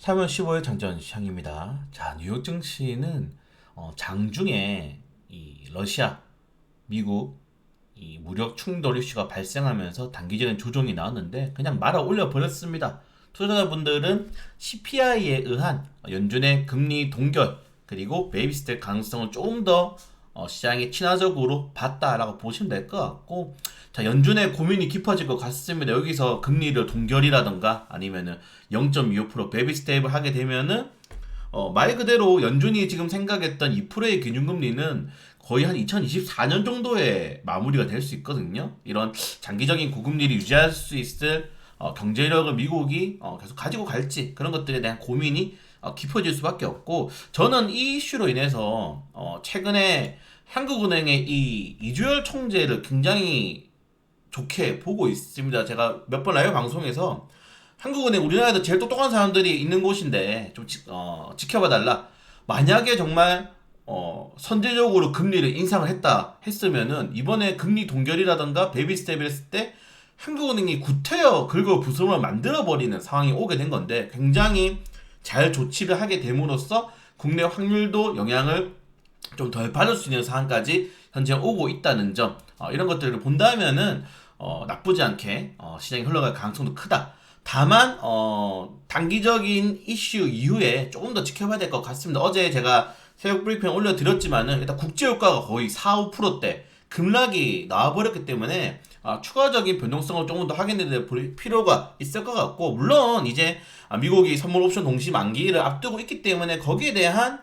3월 15일 장전 시향입니다. 자, 뉴욕 증시는 장중에 이 러시아, 미국 이 무력 충돌 이슈가 발생하면서 단기적인 조정이 나왔는데 그냥 말아 올려 버렸습니다. 투자자분들은 CPI에 의한 연준의 금리 동결 그리고 베이비 스텝 가능성을 조금 더 시장에 친화적으로 봤다라고 보시면 될 것 같고, 자, 연준의 고민이 깊어질 것 같습니다. 여기서 금리를 동결이라던가 아니면은 0.25% 베이비 스텝을 하게 되면은 말 그대로 연준이 지금 생각했던 2%의 기준금리는 거의 한 2024년 정도에 마무리가 될 수 있거든요. 이런 장기적인 고금리를 유지할 수 있을 경제력을 미국이 계속 가지고 갈지, 그런 것들에 대한 고민이 깊어질 수밖에 없고, 저는 이 이슈로 인해서 최근에 한국은행의 이 이주열 총재를 굉장히 좋게 보고 있습니다. 제가 몇 번 라이브 방송에서 한국은행 우리나라에도 제일 똑똑한 사람들이 있는 곳인데 좀 지켜봐 달라. 만약에 정말 선제적으로 금리를 인상을 했다 했으면은 이번에 금리 동결이라던가 베이비 스텝을 했을 때 한국은행이 구태여 긁어 부스럼을 만들어 버리는 상황이 오게 된 건데, 굉장히 잘 조치를 하게 됨으로써 국내 확률도 영향을 좀 덜 받을 수 있는 상황까지 현재 오고 있다는 점, 이런 것들을 본다면은 나쁘지 않게 시장이 흘러갈 가능성도 크다. 다만 단기적인 이슈 이후에 조금 더 지켜봐야 될 것 같습니다. 어제 제가 새벽 브리핑 올려드렸지만은 일단 국제유가가 거의 4, 5%대 급락이 나와버렸기 때문에 추가적인 변동성을 조금 더 확인해 볼 필요가 있을 것 같고, 물론 이제 미국이 선물 옵션 동시 만기를 앞두고 있기 때문에 거기에 대한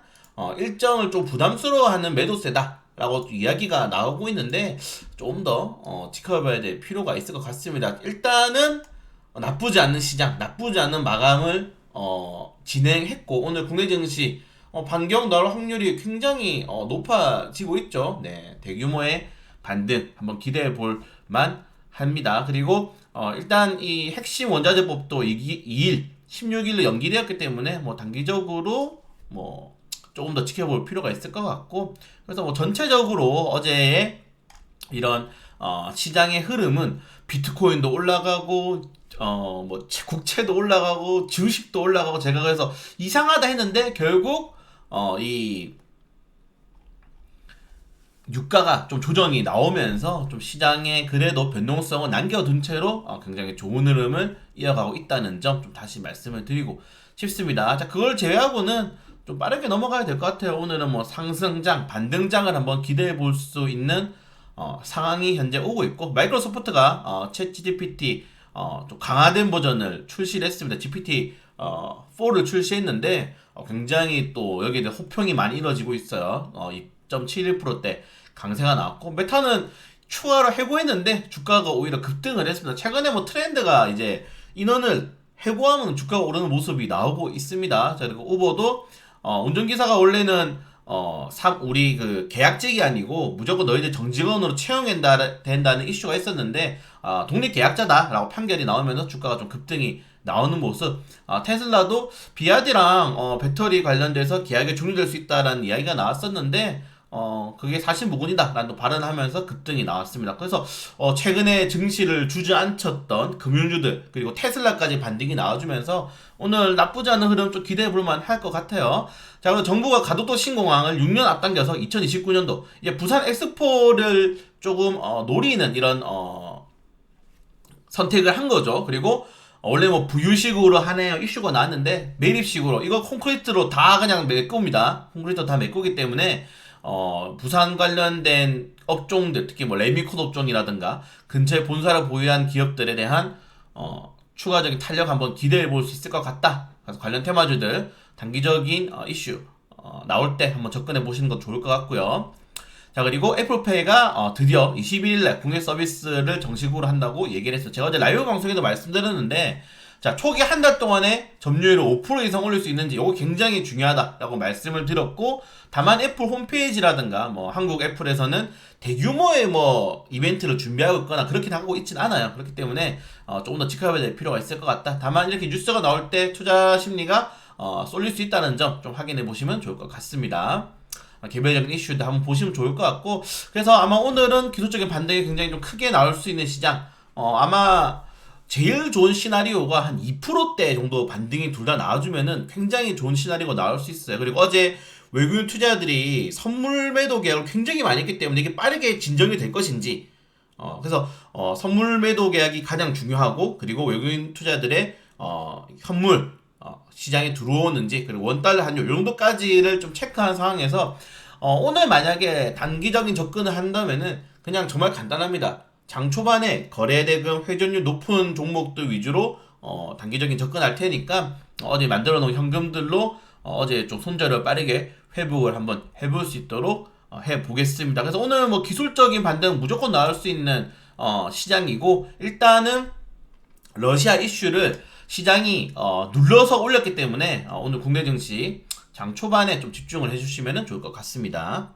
일정을 좀 부담스러워하는 매도세다 라고 이야기가 나오고 있는데, 조금 더 지켜봐야 될 필요가 있을 것 같습니다. 일단은 나쁘지 않는 시장, 나쁘지 않은 마감을 진행했고, 오늘 국내 증시 반경 나올 확률이 굉장히 높아지고 있죠. 네, 대규모의 반등 한번 기대해 볼 만 합니다. 그리고 일단 이 핵심 원자재법도 2일, 16일로 연기되었기 때문에 뭐 단기적으로 뭐 조금 더 지켜볼 필요가 있을 것 같고, 그래서 뭐 전체적으로 어제의 이런 시장의 흐름은 비트코인도 올라가고 뭐 국채도 올라가고 주식도 올라가고, 제가 그래서 이상하다 했는데 결국 이 유가가 좀 조정이 나오면서 좀 시장에 그래도 변동성을 남겨둔 채로 굉장히 좋은 흐름을 이어가고 있다는 점 좀 다시 말씀을 드리고 싶습니다. 자, 그걸 제외하고는 좀 빠르게 넘어가야 될 것 같아요. 오늘은 뭐 상승장, 반등장을 한번 기대해 볼 수 있는 상황이 현재 오고 있고, 마이크로소프트가 챗 GPT 좀 강화된 버전을 출시를 했습니다. GPT 4를 출시했는데 굉장히 또 여기에 대해 호평이 많이 이루어지고 있어요. 2.71%대 강세가 나왔고, 메타는 추가로 해고했는데 주가가 오히려 급등을 했습니다. 최근에 뭐 트렌드가 이제 인원을 해고하면 주가가 오르는 모습이 나오고 있습니다. 자, 그리고 우버도 운전기사가 원래는 우리 그 계약직이 아니고 무조건 너희들 정직원으로 된다는 이슈가 있었는데 독립 계약자다라고 판결이 나오면서 주가가 좀 급등이 나오는 모습. 테슬라도 비아디랑 배터리 관련돼서 계약이 종료될 수 있다라는 이야기가 나왔었는데 그게 사실무근이다라는 또 발언하면서 급등이 나왔습니다. 그래서 최근에 증시를 주저앉혔던 금융주들 그리고 테슬라까지 반등이 나와주면서 오늘 나쁘지 않은 흐름 좀 기대해볼만 할 것 같아요. 자, 그리고 정부가 가덕도 신공항을 6년 앞당겨서 2029년도 이제 부산 엑스포를 조금 노리는 이런 선택을 한 거죠. 그리고 원래 뭐 부유식으로 하네요 이슈가 나왔는데 매립식으로, 이거 콘크리트로 다 그냥 메꿉니다. 콘크리트로 다 메꾸기 때문에 부산 관련된 업종들, 특히 뭐 레미콘 업종이라든가 근처에 본사를 보유한 기업들에 대한 추가적인 탄력 한번 기대해 볼 수 있을 것 같다. 그래서 관련 테마주들 단기적인 이슈 나올 때 한번 접근해 보시는 것 좋을 것 같고요. 자, 그리고 애플페이가 드디어 21일날 국내 서비스를 정식으로 한다고 얘기를 했어요. 제가 어제 라이브 방송에도 말씀드렸는데, 자, 초기 한 달 동안에 점유율을 5% 이상 올릴 수 있는지 이거 굉장히 중요하다라고 말씀을 드렸고, 다만 애플 홈페이지라든가 뭐 한국 애플에서는 대규모의 뭐 이벤트를 준비하고 있거나 그렇게 하고 있진 않아요. 그렇기 때문에 조금 더 지켜봐야 될 필요가 있을 것 같다. 다만 이렇게 뉴스가 나올 때 투자 심리가 쏠릴 수 있다는 점 좀 확인해 보시면 좋을 것 같습니다. 개별적인 이슈도 한번 보시면 좋을 것 같고, 그래서 아마 오늘은 기술적인 반등이 굉장히 좀 크게 나올 수 있는 시장, 아마 제일 좋은 시나리오가 한 2%대 정도 반등이 둘 다 나와주면은 굉장히 좋은 시나리오가 나올 수 있어요. 그리고 어제 외국인 투자자들이 선물 매도 계약을 굉장히 많이 했기 때문에 이게 빠르게 진정이 될 것인지, 그래서 선물 매도 계약이 가장 중요하고, 그리고 외국인 투자들의 현물 시장에 들어오는지, 그리고 원달러 환율 이 정도까지를 좀 체크한 상황에서 오늘 만약에 단기적인 접근을 한다면은 그냥 정말 간단합니다. 장 초반에 거래대금 회전율 높은 종목들 위주로 단기적인 접근할 테니까 어제 만들어 놓은 현금들로 어제 좀 손절을 빠르게 회복을 한번 해볼 수 있도록 해보겠습니다. 그래서 오늘 뭐 기술적인 반등 무조건 나올 수 있는 시장이고, 일단은 러시아 이슈를 시장이 눌러서 올렸기 때문에 오늘 국내 증시 장 초반에 좀 집중을 해주시면 좋을 것 같습니다.